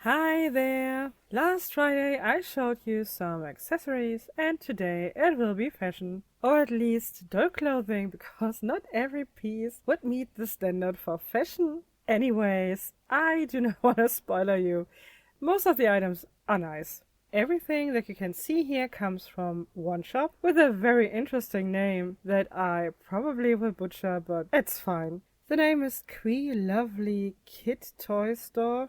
Hi there! Last Friday I showed you some accessories and today it will be fashion. Or at least doll clothing because not every piece would meet the standard for fashion. Anyways, I do not want to spoiler you. Most of the items are nice. Everything that you can see here comes from one shop with a very interesting name that I probably will butcher, but it's fine. The name is Quee Lovely Kid Toy Store.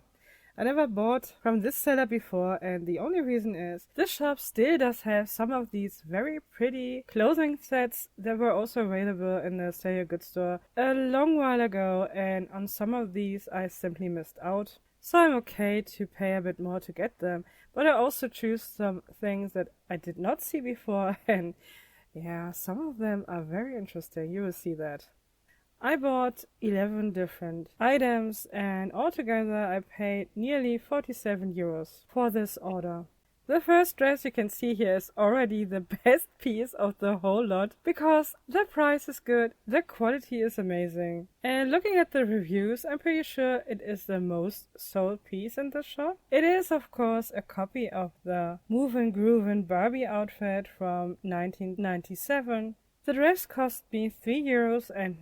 I never bought from this seller before, and the only reason is this shop still does have some of these very pretty clothing sets that were also available in the Stay Good store a long while ago, and on some of these I simply missed out. So I'm okay to pay a bit more to get them, but I also choose some things that I did not see before, and yeah, some of them are very interesting. You will see that. I bought 11 different items and altogether I paid nearly 47 euros for this order. The first dress you can see here is already the best piece of the whole lot because the price is good, the quality is amazing. And looking at the reviews, I'm pretty sure it is the most sold piece in the shop. It is of course a copy of the Movin' Groovin' Barbie outfit from 1997. The dress cost me 3 euros and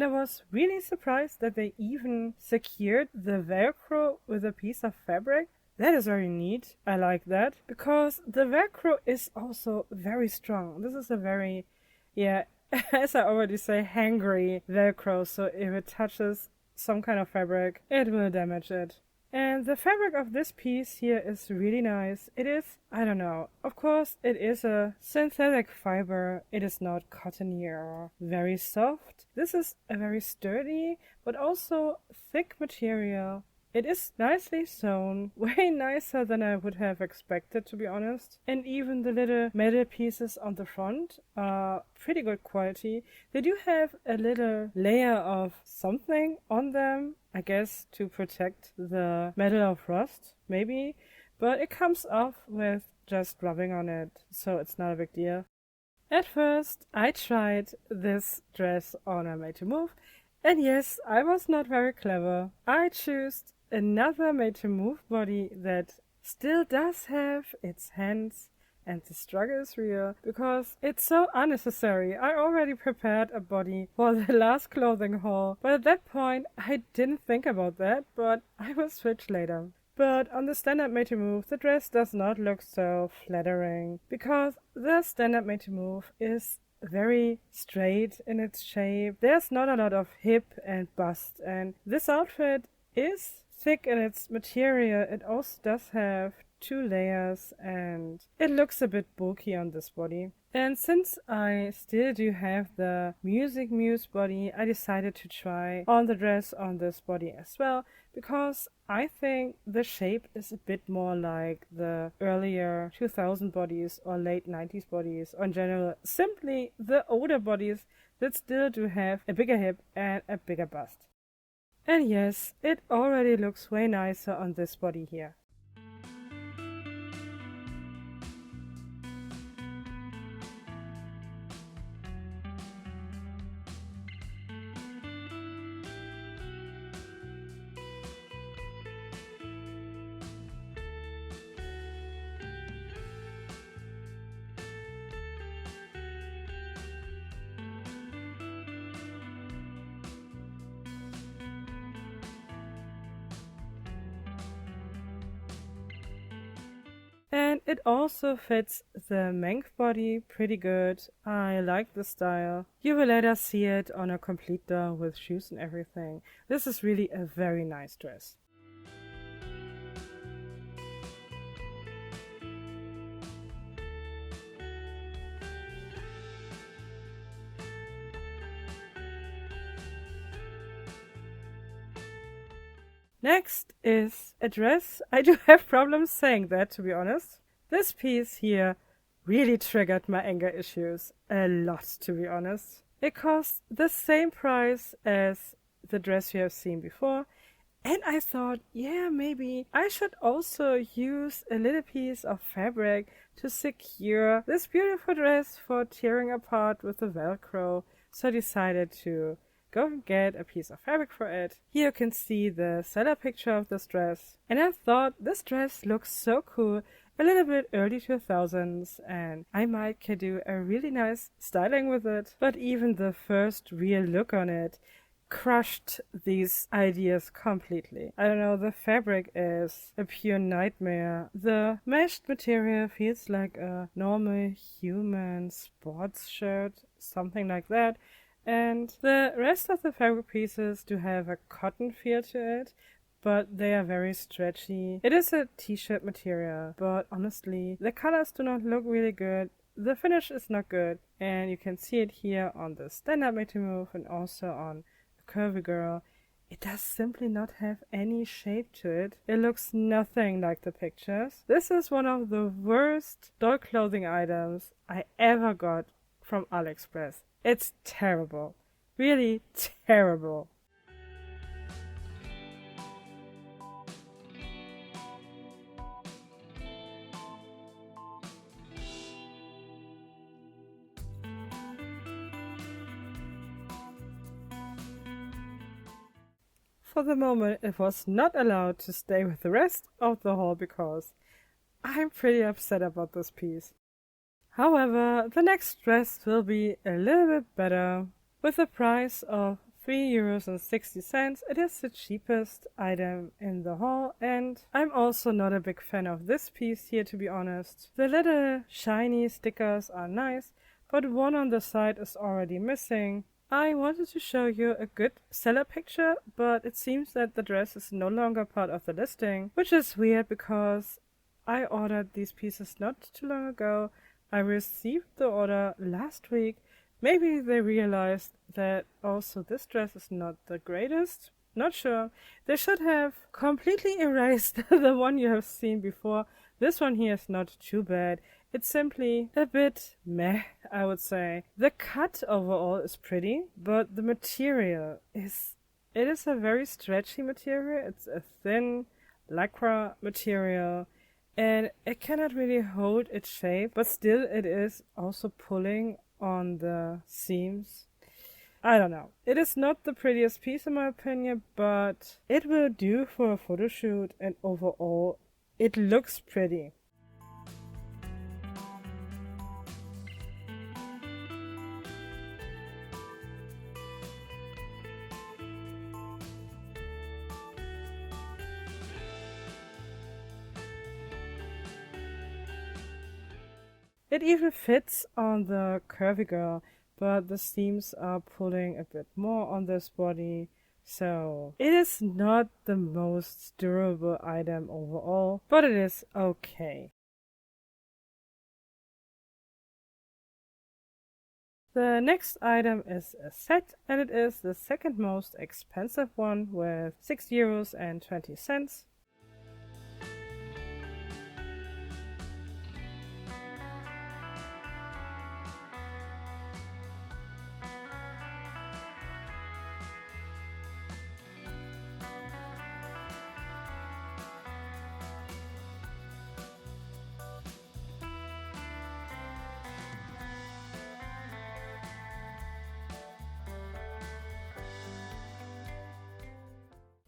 I was really surprised that they even secured the Velcro with a piece of fabric. That is very neat. I like that because the Velcro is also very strong. This is a very, as I already say, hangry Velcro. So if it touches some kind of fabric, it will damage it. And the fabric of this piece here is really nice. It is, I don't know, of course it is a synthetic fiber. It is not cottony or very soft. This is a very sturdy but also thick material. It is nicely sewn, way nicer than I would have expected, to be honest. And even the little metal pieces on the front are pretty good quality. They do have a little layer of something on them, I guess to protect the metal of rust, maybe. But it comes off with just rubbing on it, so it's not a big deal. At first, I tried this dress on a made to move, and yes, I was not very clever. I chose another made to move body that still does have its hands, and the struggle is real because it's so unnecessary. I already prepared a body for the last clothing haul, but at that point I didn't think about that, but I will switch later. But on the standard made to move, the dress does not look so flattering because the standard made to move is very straight in its shape. There's not a lot of hip and bust, and this outfit is thick in its material. It also does have 2 layers and it looks a bit bulky on this body. And since I still do have the Music Muse body, I decided to try on the dress on this body as well because I think the shape is a bit more like the earlier 2000 bodies or late 90s bodies, or in general simply the older bodies that still do have a bigger hip and a bigger bust. And yes, it already looks way nicer on this body here. And it also fits the Mengf body pretty good. I like the style. You will later see it on a complete doll with shoes and everything. This is really a very nice dress. Next is a dress. I do have problems saying that, to be honest. This piece here really triggered my anger issues a lot, to be honest. It costs the same price as the dress you have seen before, and I thought, yeah, maybe I should also use a little piece of fabric to secure this beautiful dress for tearing apart with the Velcro. So I decided to go and get a piece of fabric for it. Here you can see the seller picture of this dress. And I thought this dress looks so cool, a little bit early 2000s, and I might can do a really nice styling with it. But even the first real look on it crushed these ideas completely. I don't know, the fabric is a pure nightmare. The meshed material feels like a normal human sports shirt, something like that. And the rest of the fabric pieces do have a cotton feel to it, but they are very stretchy. It is a t-shirt material, but honestly, the colors do not look really good. The finish is not good, and you can see it here on the stand-up mtm and also on the curvy girl. It does simply not have any shape to it. It looks nothing like the pictures. This is one of the worst doll clothing items I ever got from Aliexpress. It's terrible. Really terrible. For the moment, it was not allowed to stay with the rest of the haul because I'm pretty upset about this piece. However, the next dress will be a little bit better. With a price of €3.60, it is the cheapest item in the haul, and I'm also not a big fan of this piece here, to be honest. The little shiny stickers are nice, but one on the side is already missing. I wanted to show you a good seller picture, but it seems that the dress is no longer part of the listing, which is weird because I ordered these pieces not too long ago. I received the order last week. Maybe they realized that also this dress is not the greatest. Not sure. They should have completely erased the one you have seen before. This one here is not too bad. It's simply a bit meh, I would say. The cut overall is pretty, but the material is a very stretchy material. It's a thin lycra material, and it cannot really hold its shape, but still it is also pulling on the seams. I don't know. It is not the prettiest piece in my opinion, but it will do for a photo shoot, and overall it looks pretty. It even fits on the curvy girl, but the seams are pulling a bit more on this body, so it is not the most durable item overall, but it is okay. The next item is a set, and it is the second most expensive one with €6.20.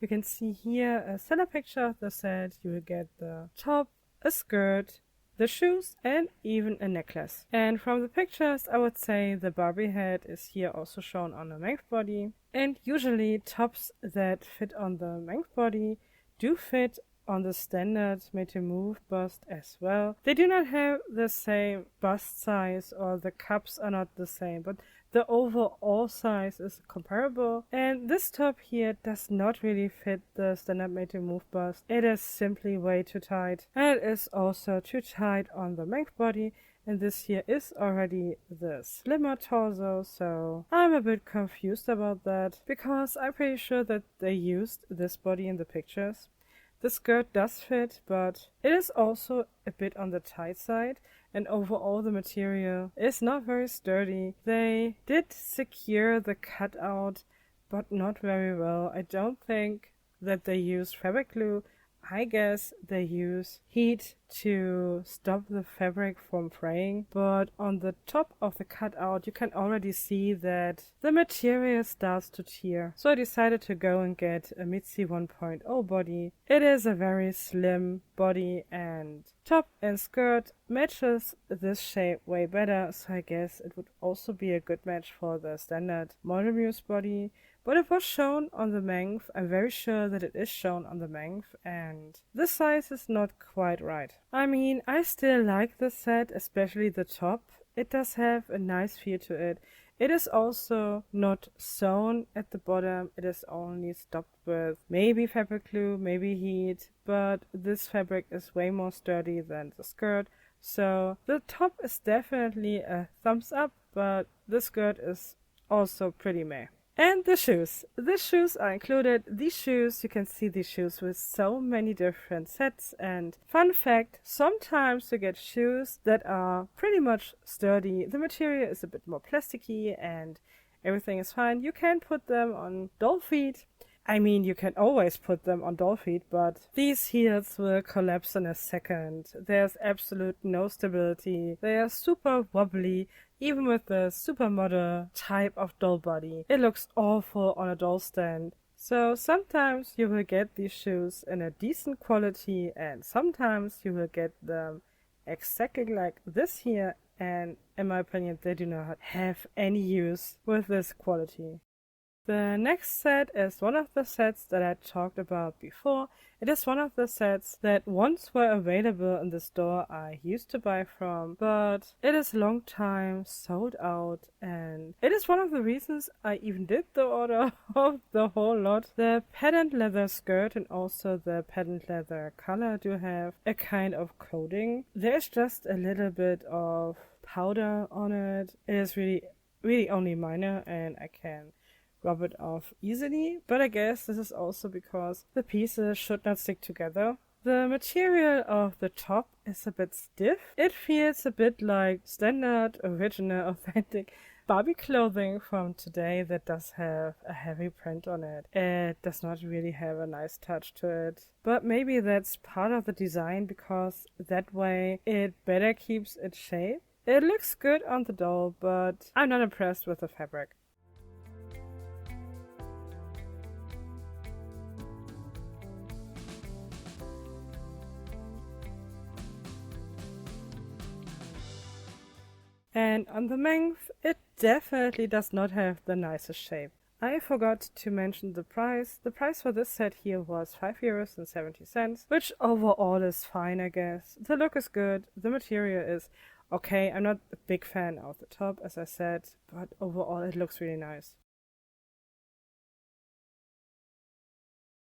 You can see here a seller picture of the set. You will get the top, a skirt, the shoes, and even a necklace. And from the pictures, I would say the Barbie head is here also shown on the Mengf body. And usually tops that fit on the Mengf body do fit on the standard mtm bust as well. They do not have the same bust size, or the cups are not the same, but the overall size is comparable. And this top here does not really fit the standard mtm bust. It is simply way too tight, and it is also too tight on the Mengf body. And this here is already the slimmer torso, so I'm a bit confused about that, because I'm pretty sure that they used this body in the pictures. The skirt does fit, but it is also a bit on the tight side, and overall the material is not very sturdy. They did secure the cutout, but not very well. I don't think that they use fabric glue. I guess they use heat to stop the fabric from fraying, but on the top of the cutout you can already see that the material starts to tear. So I decided to go and get a Mizi 1.0 body. It is a very slim body and top and skirt matches this shape way better, so I guess it would also be a good match for the standard Model Muse body. But it was shown on the Mengf. I'm very sure that it is shown on the Mengf, and the size is not quite right. I mean, I still like the set, especially the top. It does have a nice feel to it. It is also not sewn at the bottom. It is only stopped with maybe fabric glue, maybe heat, but this fabric is way more sturdy than the skirt. So the top is definitely a thumbs up, but the skirt is also pretty meh. And the shoes. The shoes are included. These shoes, you can see these shoes with so many different sets. And fun fact, sometimes you get shoes that are pretty much sturdy. The material is a bit more plasticky and everything is fine. You can put them on doll feet. I mean, you can always put them on doll feet, but these heels will collapse in a second. There's absolute no stability. They are super wobbly. Even with the supermodel type of doll body, it looks awful on a doll stand. So sometimes you will get these shoes in a decent quality and sometimes you will get them exactly like this here, and in my opinion they do not have any use with this quality. The next set is one of the sets that I talked about before. It is one of the sets that once were available in the store I used to buy from, but it is a long time sold out, and it is one of the reasons I even did the order of the whole lot. The patent leather skirt and also the patent leather color do have a kind of coating. There's just a little bit of powder on it. It is really only minor and I can rub it off easily, but I guess this is also because the pieces should not stick together. The material of the top is a bit stiff. It feels a bit like standard, original, authentic Barbie clothing from today that does have a heavy print on it. It does not really have a nice touch to it, but maybe that's part of the design because that way it better keeps its shape. It looks good on the doll, but I'm not impressed with the fabric. And on the Mengf, it definitely does not have the nicest shape. I forgot to mention the price. The price for this set here was €5.70, which overall is fine, I guess. The look is good, the material is okay. I'm not a big fan of the top, as I said, but overall it looks really nice.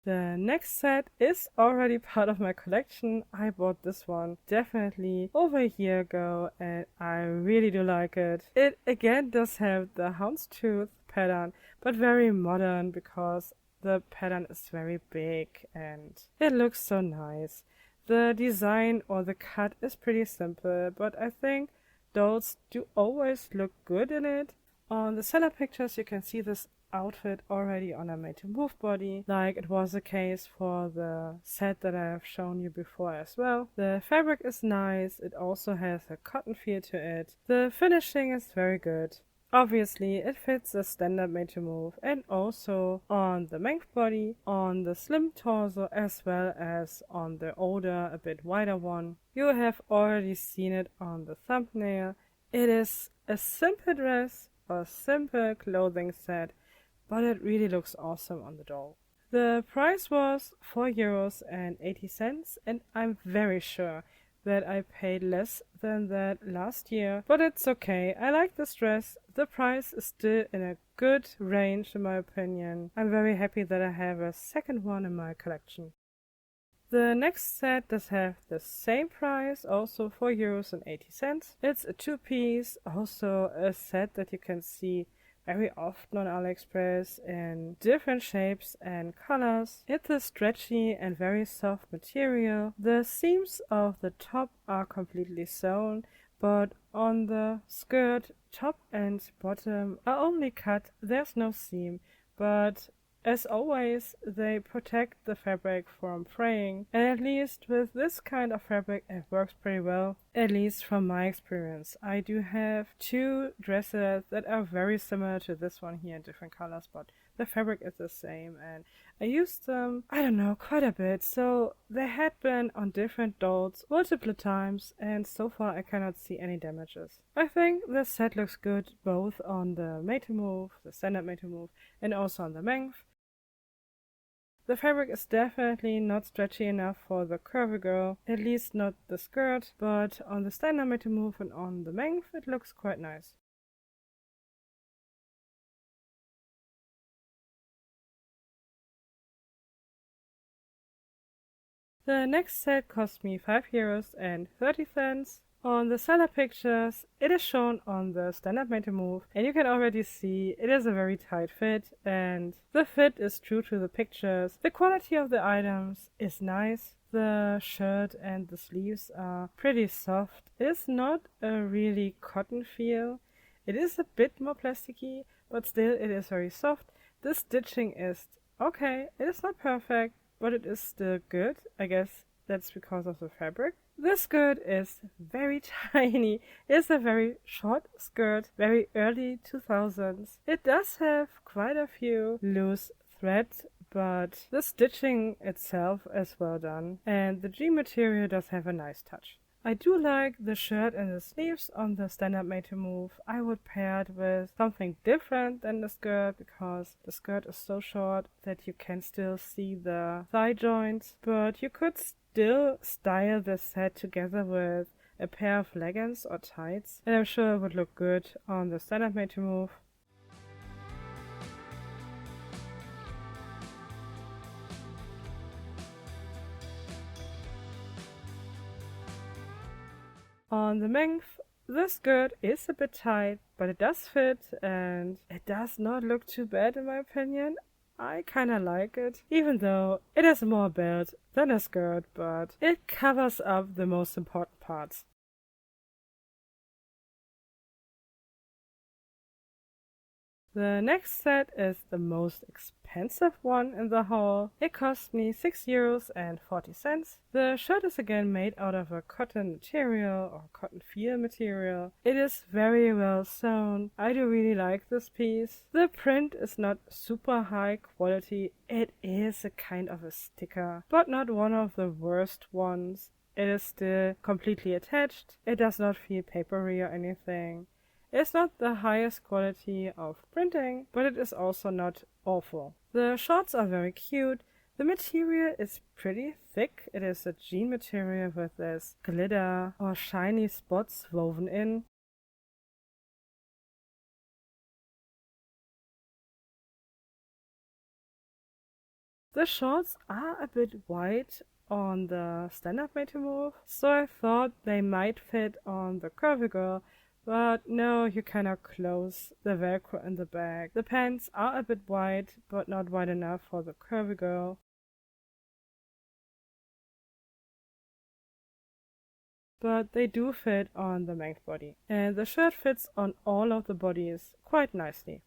The next set is already part of my collection. I bought this one definitely over a year ago and I really do like it. It again does have the houndstooth pattern, but very modern because the pattern is very big and it looks so nice. The design or the cut is pretty simple, but I think dolls do always look good in it. On the seller pictures you can see this outfit already on a made to move body, like it was the case for the set that I have shown you before as well. The fabric is nice, it also has a cotton feel to it. The finishing is very good. Obviously it fits the standard made to move and also on the Mengf body, on the slim torso as well as on the older, a bit wider one. You have already seen it on the thumbnail. It is a simple dress or simple clothing set, but it really looks awesome on the doll. The price was €4.80 and I'm very sure that I paid less than that last year, but it's okay. I like this dress. The price is still in a good range in my opinion. I'm very happy that I have a second one in my collection. The next set does have the same price, also €4.80. It's a two-piece, also a set that you can see very often on Aliexpress in different shapes and colors. It's a stretchy and very soft material. The seams of the top are completely sewn, but on the skirt, top and bottom are only cut. There's no seam, but As always, they protect the fabric from fraying, and at least with this kind of fabric it works pretty well, at least from my experience. I do have two dresses that are very similar to this one here in different colors, but the fabric is the same, and I used them, I don't know, quite a bit, so they had been on different dolls multiple times, and so far I cannot see any damages. I think the set looks good both on the mtm, the standard mtm, and also on the Mengf. The fabric is definitely not stretchy enough for the curvy girl, at least not the skirt, but on the standard mtm and on the Mengf it looks quite nice. The next set cost me €5.30. On the seller pictures, it is shown on the standard mtm, and you can already see it is a very tight fit, and the fit is true to the pictures. The quality of the items is nice. The shirt and the sleeves are pretty soft. It is not a really cotton feel. It is a bit more plasticky, but still it is very soft. The stitching is okay. It is not perfect, but it is still good. I guess that's because of the fabric. The skirt is very tiny. It's a very short skirt, very early 2000s. It does have quite a few loose threads, but the stitching itself is well done, and the jean material does have a nice touch. I do like the shirt and the sleeves on the standard mtm. I would pair it with something different than the skirt, because the skirt is so short that you can still see the thigh joints, but you could still style this set together with a pair of leggings or tights, and I'm sure it would look good on the standard mtm. On the Mengf, the skirt is a bit tight, but it does fit, and it does not look too bad in my opinion. I kinda like it, even though it has more belt than a skirt, but it covers up the most important parts. The next set is the most expensive one in the haul. It cost me €6.40. The shirt is again made out of a cotton material or cotton feel material. It is very well sewn. I do really like this piece. The print is not super high quality. It is a kind of a sticker, but not one of the worst ones. It is still completely attached. It does not feel papery or anything. It's not the highest quality of printing, but it is also not awful. The shorts are very cute. The material is pretty thick. It is a jean material with this glitter or shiny spots woven in. The shorts are a bit wide on the standard mtm, so I thought they might fit on the curvy girl, but no, you cannot close the velcro in the back. The pants are a bit wide, but not wide enough for the curvy girl. But they do fit on the Mengf body, and the shirt fits on all of the bodies quite nicely.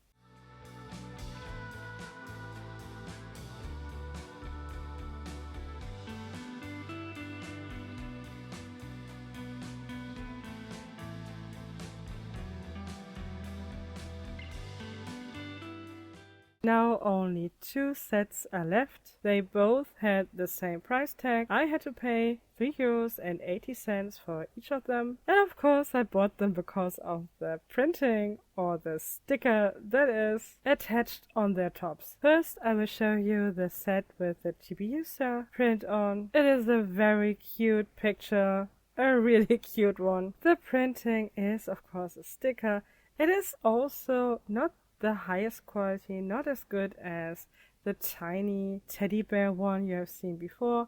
Now only 2 sets are left. They both had the same price tag. I had to pay €3.80 for each of them. And of course I bought them because of the printing or the sticker that is attached on their tops. First I will show you the set with the Chibiusa print on. It is a very cute picture. A really cute one. The printing is of course a sticker. It is also not the highest quality, not as good as the tiny teddy bear one you have seen before,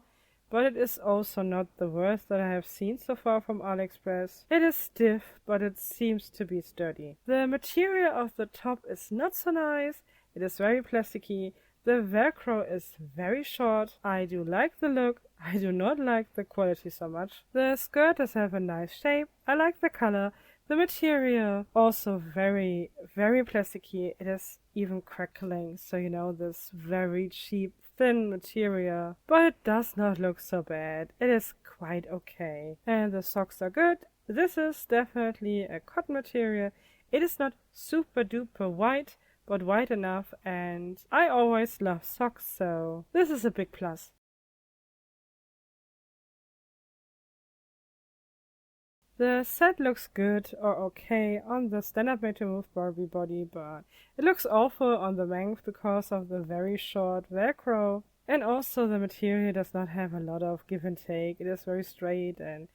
but it is also not the worst that I have seen so far from Aliexpress. It is stiff, but it seems to be sturdy. The material of the top is not so nice. It is very plasticky. The velcro is very short. I do like the look. I do not like the quality so much. The skirt does have a nice shape. I like the color. The material also very, very plasticky. It is even crackling, so you know, this very cheap thin material, but it does not look so bad. It is quite okay. And the socks are good. This is definitely a cotton material. It is not super duper white, but white enough, and I always love socks, so this is a big plus. The set looks good or okay on the standard made-to-move Barbie body, but it looks awful on the Mengf because of the very short Velcro. And also the material does not have a lot of give and take. It is very straight and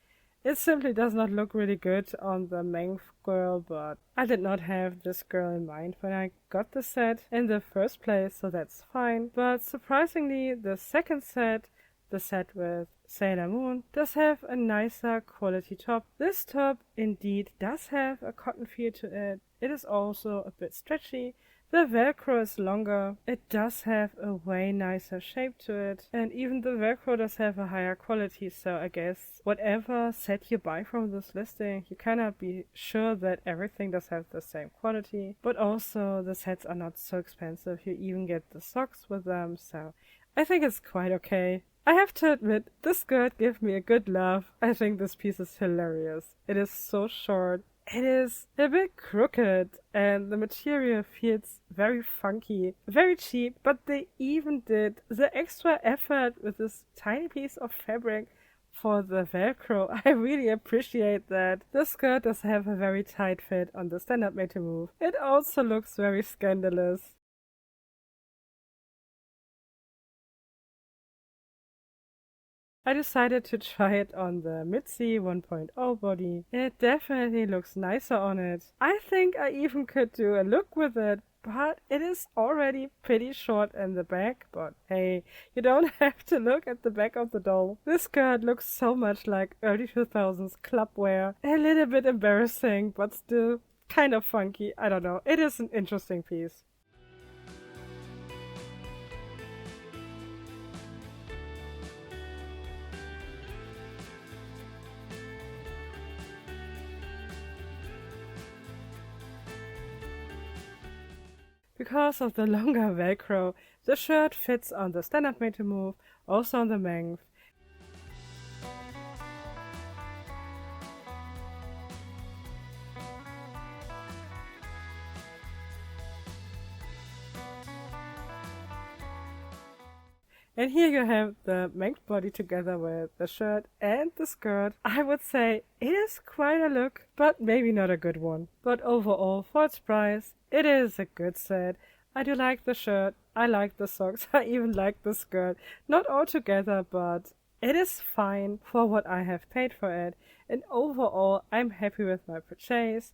it simply does not look really good on the Mengf girl, but I did not have this girl in mind when I got the set in the first place, so that's fine. But surprisingly, the second set, the set with Sailor Moon, does have a nicer quality top. This top indeed does have a cotton feel to it. It is also a bit stretchy. The Velcro is longer. It does have a way nicer shape to it. And even the Velcro does have a higher quality, so I guess whatever set you buy from this listing, you cannot be sure that everything does have the same quality. But also the sets are not so expensive. You even get the socks with them, so I think it's quite okay. I have to admit, this skirt gave me a good laugh. I think this piece is hilarious. It is so short. It is a bit crooked and the material feels very funky, very cheap, but they even did the extra effort with this tiny piece of fabric for the Velcro. I really appreciate that. The skirt does have a very tight fit on the standard made-to-move. It also looks very scandalous. I decided to try it on the Mizi 1.0 body. It definitely looks nicer on it. I think I even could do a look with it, but it is already pretty short in the back. But hey, you don't have to look at the back of the doll. This skirt looks so much like early 2000s club wear. A little bit embarrassing, but still kind of funky. I don't know. It is an interesting piece. Because of the longer Velcro, the shirt fits on the standard made-to-move, also on the Mengf. And here you have the Mengf body together with the shirt and the skirt. I would say it is quite a look, but maybe not a good one. But overall, for its price, it is a good set. I do like the shirt, I like the socks, I even like the skirt. Not all together, but it is fine for what I have paid for it. And overall, I'm happy with my purchase.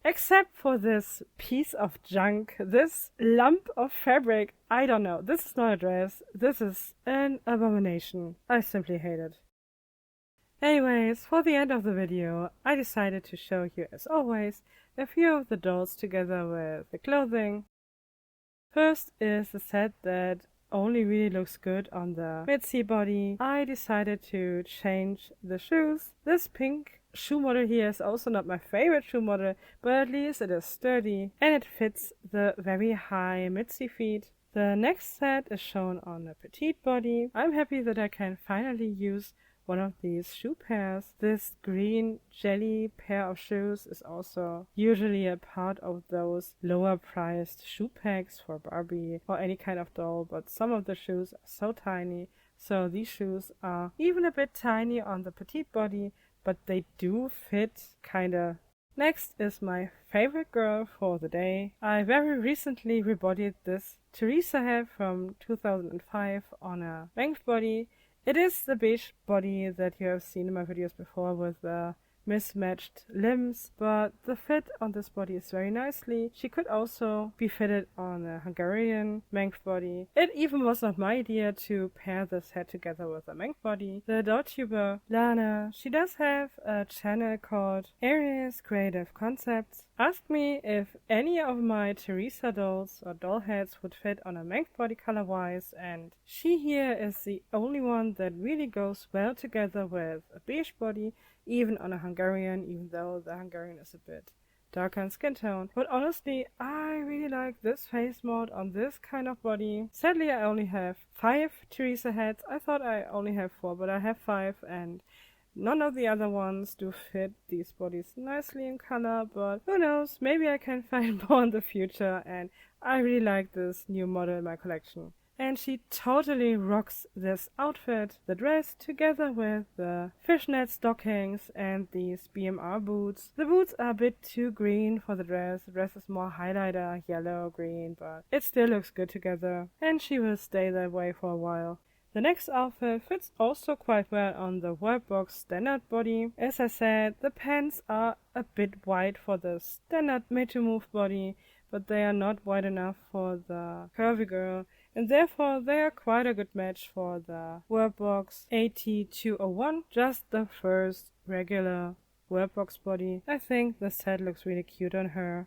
Except for this piece of junk, this lump of fabric. I don't know, this is not a dress, this is an abomination. I simply hate it. Anyways, for the end of the video, I decided to show you, as always, a few of the dolls together with the clothing. First is the set that only really looks good on the Mizi body. I decided to change the shoes. This pink shoe model here is also not my favorite shoe model, but at least it is sturdy and it fits the very high Mizi feet. The next set is shown on a petite body. I'm happy that I can finally use one of these shoe pairs. This green jelly pair of shoes is also usually a part of those lower priced shoe packs for Barbie or any kind of doll, but some of the shoes are so tiny, so these shoes are even a bit tiny on the petite body, but they do fit kinda. Next is my favorite girl for the day. I very recently rebodied this Teresa head from 2005 on a Mengf body. It is the beige body that you have seen in my videos before with the mismatched limbs, but the fit on this body is very nicely. She could also be fitted on a Hungarian Mengf body. It even was not my idea to pair this head together with a Mengf body. The doll tuber Lana, she does have a channel called Aries Creative Concepts. Asked me if any of my Teresa dolls or doll heads would fit on a Mengf body color wise, and she here is the only one that really goes well together with a beige body even on a Hungarian, even though the Hungarian is a bit darker in skin tone. But honestly, I really like this face mod on this kind of body. Sadly, I only have 5 Teresa heads. I thought I only have 4, but I have 5, and none of the other ones do fit these bodies nicely in color, but who knows, maybe I can find more in the future, and I really like this new model in my collection. And she totally rocks this outfit, the dress together with the fishnet stockings and these BMR boots. The boots are a bit too green for the dress is more highlighter, yellow, green, but it still looks good together, and she will stay that way for a while. The next outfit fits also quite well on the Workbox standard body. As I said, the pants are a bit wide for the standard made to move body, but they are not wide enough for the curvy girl, and therefore they are quite a good match for the Workbox AT201, just the first regular Workbox body. I think the set looks really cute on her.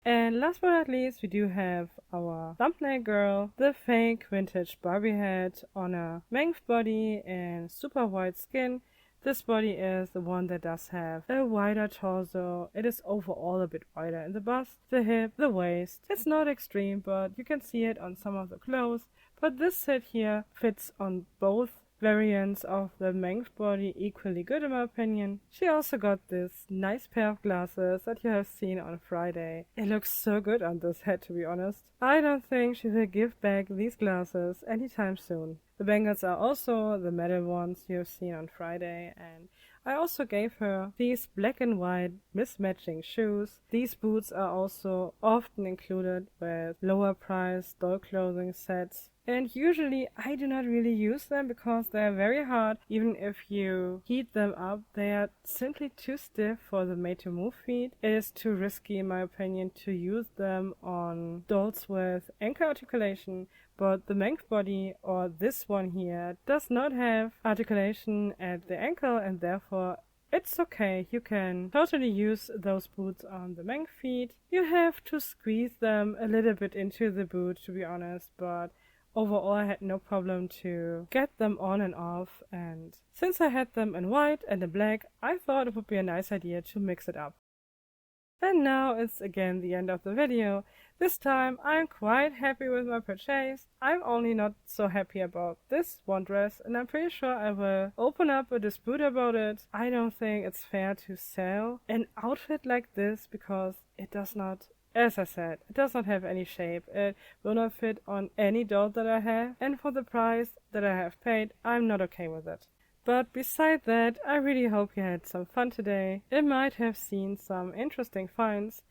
And last but not least, we do have our thumbnail girl, the fake vintage Barbie head on a Mengf body and super white skin. This body is the one that does have a wider torso. It is overall a bit wider in the bust, the hip, the waist. It's not extreme, but you can see it on some of the clothes. But this set here fits on both variants of the Mengf body equally good in my opinion. She also got this nice pair of glasses that you have seen on Friday. It looks so good on this head, to be honest. I don't think she will give back these glasses anytime soon. The bangles are also the metal ones you have seen on Friday, and I also gave her these black and white mismatching shoes. These boots are also often included with lower price doll clothing sets. And usually I do not really use them because they are very hard. Even if you heat them up, they are simply too stiff for the made to move feet. It is too risky in my opinion to use them on dolls with ankle articulation. But the Mengf body, or this one here, does not have articulation at the ankle, and therefore it's okay. You can totally use those boots on the Mengf feet. You have to squeeze them a little bit into the boot, to be honest, but overall I had no problem to get them on and off, and since I had them in white and in black, I thought it would be a nice idea to mix it up. And now it's again the end of the video. This time I'm quite happy with my purchase. I'm only not so happy about this one dress, and I'm pretty sure I will open up a dispute about it. I don't think it's fair to sell an outfit like this because it does not, as I said, it does not have any shape. It will not fit on any doll that I have, and for the price that I have paid, I'm not okay with it. But beside that, I really hope you had some fun today. You might have seen some interesting finds.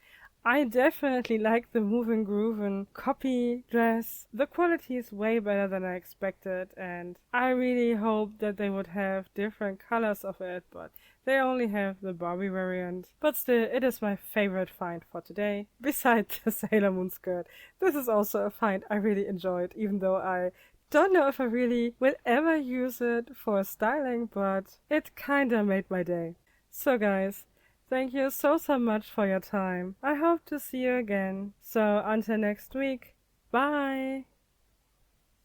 I definitely like the Move and Groove copy dress. The quality is way better than I expected, and I really hope that they would have different colors of it, but they only have the Barbie variant. But still, it is my favorite find for today. Besides the Sailor Moon skirt, this is also a find I really enjoyed, even though I don't know if I really will ever use it for styling, but it kinda made my day. So guys, thank you so much for your time. I hope to see you again. So until next week, bye!